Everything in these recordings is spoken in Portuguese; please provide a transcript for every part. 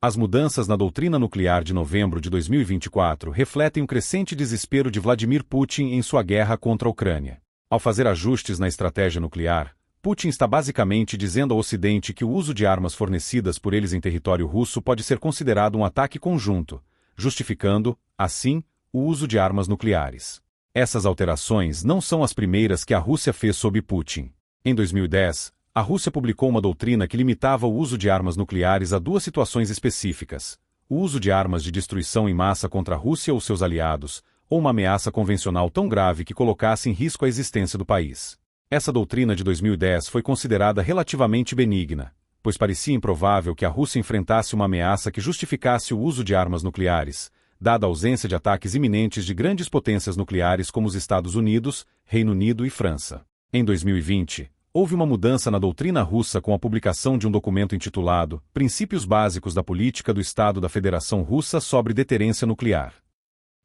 As mudanças na doutrina nuclear de novembro de 2024 refletem o crescente desespero de Vladimir Putin em sua guerra contra a Ucrânia. Ao fazer ajustes na estratégia nuclear, Putin está basicamente dizendo ao Ocidente que o uso de armas fornecidas por eles em território russo pode ser considerado um ataque conjunto, justificando, assim, o uso de armas nucleares. Essas alterações não são as primeiras que a Rússia fez sob Putin. Em 2010, a Rússia publicou uma doutrina que limitava o uso de armas nucleares a duas situações específicas: o uso de armas de destruição em massa contra a Rússia ou seus aliados, ou uma ameaça convencional tão grave que colocasse em risco a existência do país. Essa doutrina de 2010 foi considerada relativamente benigna, pois parecia improvável que a Rússia enfrentasse uma ameaça que justificasse o uso de armas nucleares, dada a ausência de ataques iminentes de grandes potências nucleares como os Estados Unidos, Reino Unido e França. Em 2020, houve uma mudança na doutrina russa com a publicação de um documento intitulado Princípios Básicos da Política do Estado da Federação Russa sobre Deterrência Nuclear.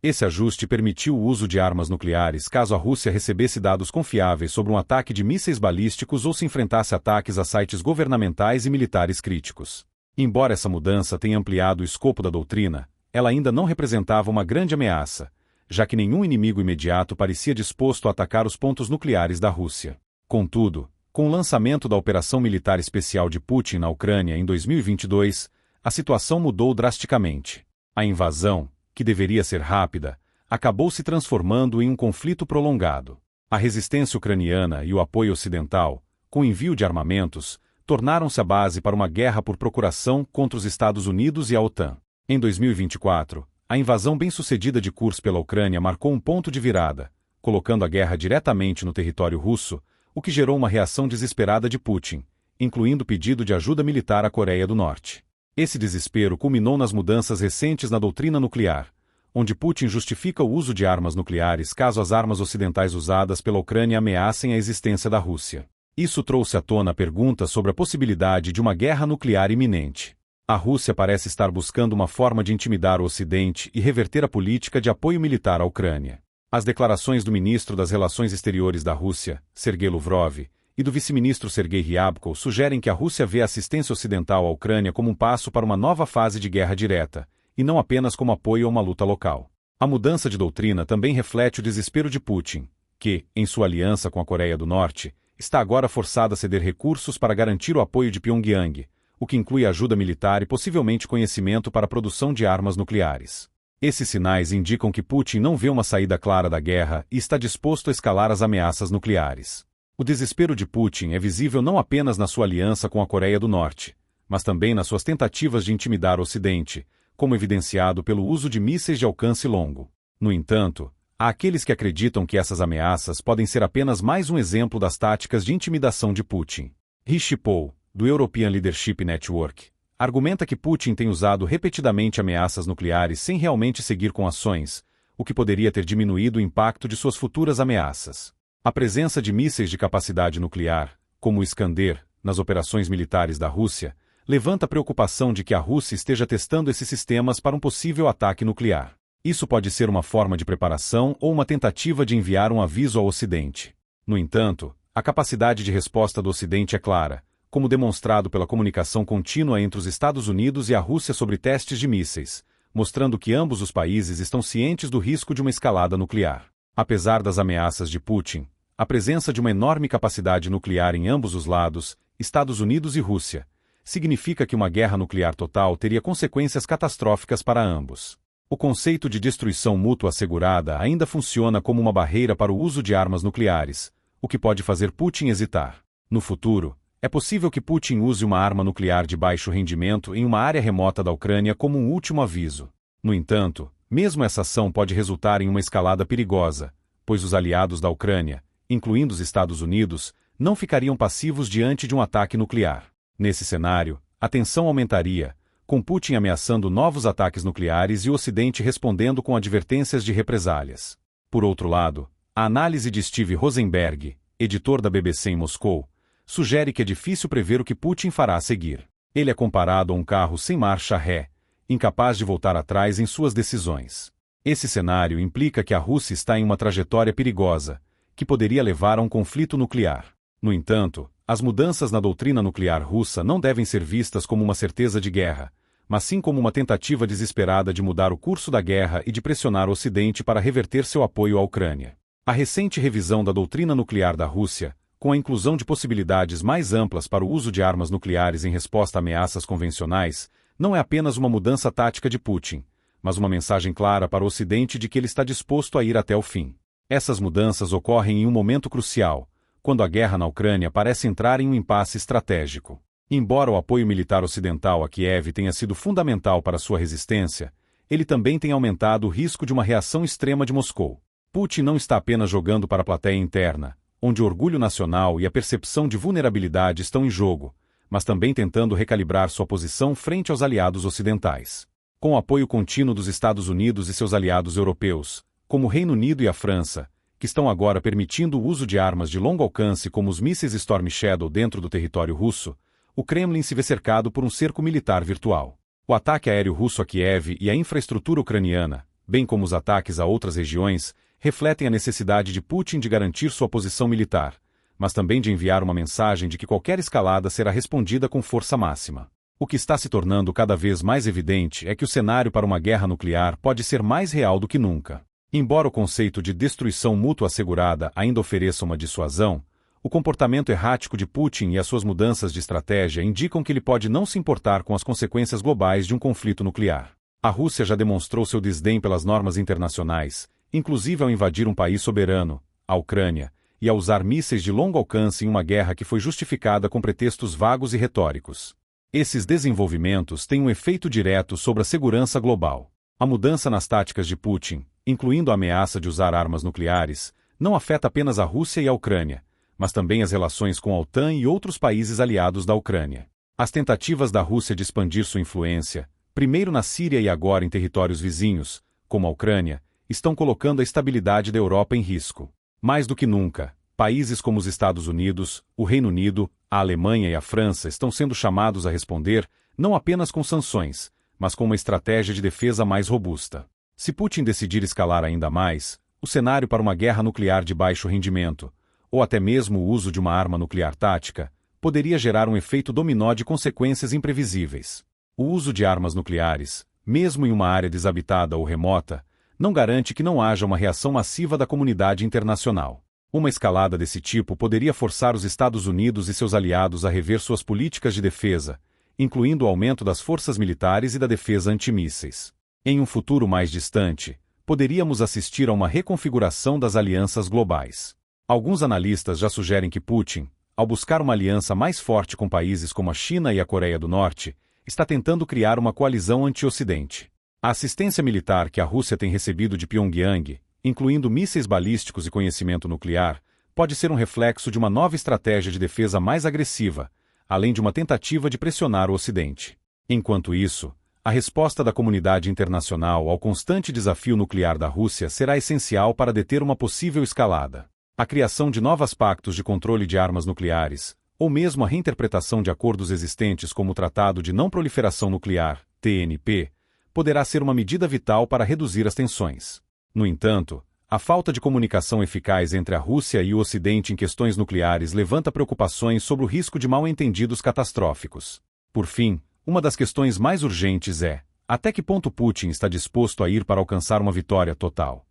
Esse ajuste permitiu o uso de armas nucleares caso a Rússia recebesse dados confiáveis sobre um ataque de mísseis balísticos ou se enfrentasse ataques a sites governamentais e militares críticos. Embora essa mudança tenha ampliado o escopo da doutrina, ela ainda não representava uma grande ameaça, já que nenhum inimigo imediato parecia disposto a atacar os pontos nucleares da Rússia. Contudo, com o lançamento da Operação Militar Especial de Putin na Ucrânia em 2022, a situação mudou drasticamente. A invasão, que deveria ser rápida, acabou se transformando em um conflito prolongado. A resistência ucraniana e o apoio ocidental, com o envio de armamentos, tornaram-se a base para uma guerra por procuração contra os Estados Unidos e a OTAN. Em 2024, a invasão bem-sucedida de Kursk pela Ucrânia marcou um ponto de virada, colocando a guerra diretamente no território russo, o que gerou uma reação desesperada de Putin, incluindo pedido de ajuda militar à Coreia do Norte. Esse desespero culminou nas mudanças recentes na doutrina nuclear, onde Putin justifica o uso de armas nucleares caso as armas ocidentais usadas pela Ucrânia ameacem a existência da Rússia. Isso trouxe à tona a pergunta sobre a possibilidade de uma guerra nuclear iminente. A Rússia parece estar buscando uma forma de intimidar o Ocidente e reverter a política de apoio militar à Ucrânia. As declarações do ministro das Relações Exteriores da Rússia, Sergei Lavrov, e do vice-ministro Sergei Ryabko sugerem que a Rússia vê a assistência ocidental à Ucrânia como um passo para uma nova fase de guerra direta, e não apenas como apoio a uma luta local. A mudança de doutrina também reflete o desespero de Putin, que, em sua aliança com a Coreia do Norte, está agora forçado a ceder recursos para garantir o apoio de Pyongyang, o que inclui ajuda militar e possivelmente conhecimento para a produção de armas nucleares. Esses sinais indicam que Putin não vê uma saída clara da guerra e está disposto a escalar as ameaças nucleares. O desespero de Putin é visível não apenas na sua aliança com a Coreia do Norte, mas também nas suas tentativas de intimidar o Ocidente, como evidenciado pelo uso de mísseis de alcance longo. No entanto, há aqueles que acreditam que essas ameaças podem ser apenas mais um exemplo das táticas de intimidação de Putin. Rishi Paul, do European Leadership Network, argumenta que Putin tem usado repetidamente ameaças nucleares sem realmente seguir com ações, o que poderia ter diminuído o impacto de suas futuras ameaças. A presença de mísseis de capacidade nuclear, como o Iskander, nas operações militares da Rússia, levanta a preocupação de que a Rússia esteja testando esses sistemas para um possível ataque nuclear. Isso pode ser uma forma de preparação ou uma tentativa de enviar um aviso ao Ocidente. No entanto, a capacidade de resposta do Ocidente é clara, como demonstrado pela comunicação contínua entre os Estados Unidos e a Rússia sobre testes de mísseis, mostrando que ambos os países estão cientes do risco de uma escalada nuclear. Apesar das ameaças de Putin, a presença de uma enorme capacidade nuclear em ambos os lados, Estados Unidos e Rússia, significa que uma guerra nuclear total teria consequências catastróficas para ambos. O conceito de destruição mútua assegurada ainda funciona como uma barreira para o uso de armas nucleares, o que pode fazer Putin hesitar. No futuro, é possível que Putin use uma arma nuclear de baixo rendimento em uma área remota da Ucrânia como um último aviso. No entanto, mesmo essa ação pode resultar em uma escalada perigosa, pois os aliados da Ucrânia, incluindo os Estados Unidos, não ficariam passivos diante de um ataque nuclear. Nesse cenário, a tensão aumentaria, com Putin ameaçando novos ataques nucleares e o Ocidente respondendo com advertências de represálias. Por outro lado, a análise de Steve Rosenberg, editor da BBC em Moscou, sugere que é difícil prever o que Putin fará a seguir. Ele é comparado a um carro sem marcha ré, incapaz de voltar atrás em suas decisões. Esse cenário implica que a Rússia está em uma trajetória perigosa, que poderia levar a um conflito nuclear. No entanto, as mudanças na doutrina nuclear russa não devem ser vistas como uma certeza de guerra, mas sim como uma tentativa desesperada de mudar o curso da guerra e de pressionar o Ocidente para reverter seu apoio à Ucrânia. A recente revisão da doutrina nuclear da Rússia, com a inclusão de possibilidades mais amplas para o uso de armas nucleares em resposta a ameaças convencionais, não é apenas uma mudança tática de Putin, mas uma mensagem clara para o Ocidente de que ele está disposto a ir até o fim. Essas mudanças ocorrem em um momento crucial, quando a guerra na Ucrânia parece entrar em um impasse estratégico. Embora o apoio militar ocidental a Kiev tenha sido fundamental para sua resistência, ele também tem aumentado o risco de uma reação extrema de Moscou. Putin não está apenas jogando para a plateia interna, onde o orgulho nacional e a percepção de vulnerabilidade estão em jogo, mas também tentando recalibrar sua posição frente aos aliados ocidentais. Com o apoio contínuo dos Estados Unidos e seus aliados europeus, como o Reino Unido e a França, que estão agora permitindo o uso de armas de longo alcance como os mísseis Storm Shadow dentro do território russo, o Kremlin se vê cercado por um cerco militar virtual. O ataque aéreo russo a Kiev e a infraestrutura ucraniana, bem como os ataques a outras regiões, refletem a necessidade de Putin de garantir sua posição militar, mas também de enviar uma mensagem de que qualquer escalada será respondida com força máxima. O que está se tornando cada vez mais evidente é que o cenário para uma guerra nuclear pode ser mais real do que nunca. Embora o conceito de destruição mútua assegurada ainda ofereça uma dissuasão, o comportamento errático de Putin e as suas mudanças de estratégia indicam que ele pode não se importar com as consequências globais de um conflito nuclear. A Rússia já demonstrou seu desdém pelas normas internacionais, inclusive ao invadir um país soberano, a Ucrânia, e a usar mísseis de longo alcance em uma guerra que foi justificada com pretextos vagos e retóricos. Esses desenvolvimentos têm um efeito direto sobre a segurança global. A mudança nas táticas de Putin, incluindo a ameaça de usar armas nucleares, não afeta apenas a Rússia e a Ucrânia, mas também as relações com a OTAN e outros países aliados da Ucrânia. As tentativas da Rússia de expandir sua influência, primeiro na Síria e agora em territórios vizinhos, como a Ucrânia, estão colocando a estabilidade da Europa em risco. Mais do que nunca, países como os Estados Unidos, o Reino Unido, a Alemanha e a França estão sendo chamados a responder não apenas com sanções, mas com uma estratégia de defesa mais robusta. Se Putin decidir escalar ainda mais, o cenário para uma guerra nuclear de baixo rendimento, ou até mesmo o uso de uma arma nuclear tática, poderia gerar um efeito dominó de consequências imprevisíveis. O uso de armas nucleares, mesmo em uma área desabitada ou remota, não garante que não haja uma reação massiva da comunidade internacional. Uma escalada desse tipo poderia forçar os Estados Unidos e seus aliados a rever suas políticas de defesa, incluindo o aumento das forças militares e da defesa antimísseis. Em um futuro mais distante, poderíamos assistir a uma reconfiguração das alianças globais. Alguns analistas já sugerem que Putin, ao buscar uma aliança mais forte com países como a China e a Coreia do Norte, está tentando criar uma coalizão anti-Ocidente. A assistência militar que a Rússia tem recebido de Pyongyang, incluindo mísseis balísticos e conhecimento nuclear, pode ser um reflexo de uma nova estratégia de defesa mais agressiva, além de uma tentativa de pressionar o Ocidente. Enquanto isso, a resposta da comunidade internacional ao constante desafio nuclear da Rússia será essencial para deter uma possível escalada. A criação de novos pactos de controle de armas nucleares, ou mesmo a reinterpretação de acordos existentes como o Tratado de Não Proliferação Nuclear, TNP, poderá ser uma medida vital para reduzir as tensões. No entanto, a falta de comunicação eficaz entre a Rússia e o Ocidente em questões nucleares levanta preocupações sobre o risco de mal-entendidos catastróficos. Por fim, uma das questões mais urgentes é: até que ponto Putin está disposto a ir para alcançar uma vitória total?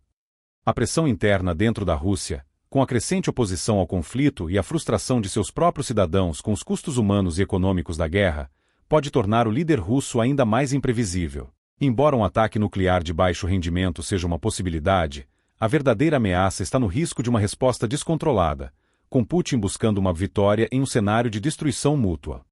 A pressão interna dentro da Rússia, com a crescente oposição ao conflito e a frustração de seus próprios cidadãos com os custos humanos e econômicos da guerra, pode tornar o líder russo ainda mais imprevisível. Embora um ataque nuclear de baixo rendimento seja uma possibilidade, a verdadeira ameaça está no risco de uma resposta descontrolada, com Putin buscando uma vitória em um cenário de destruição mútua.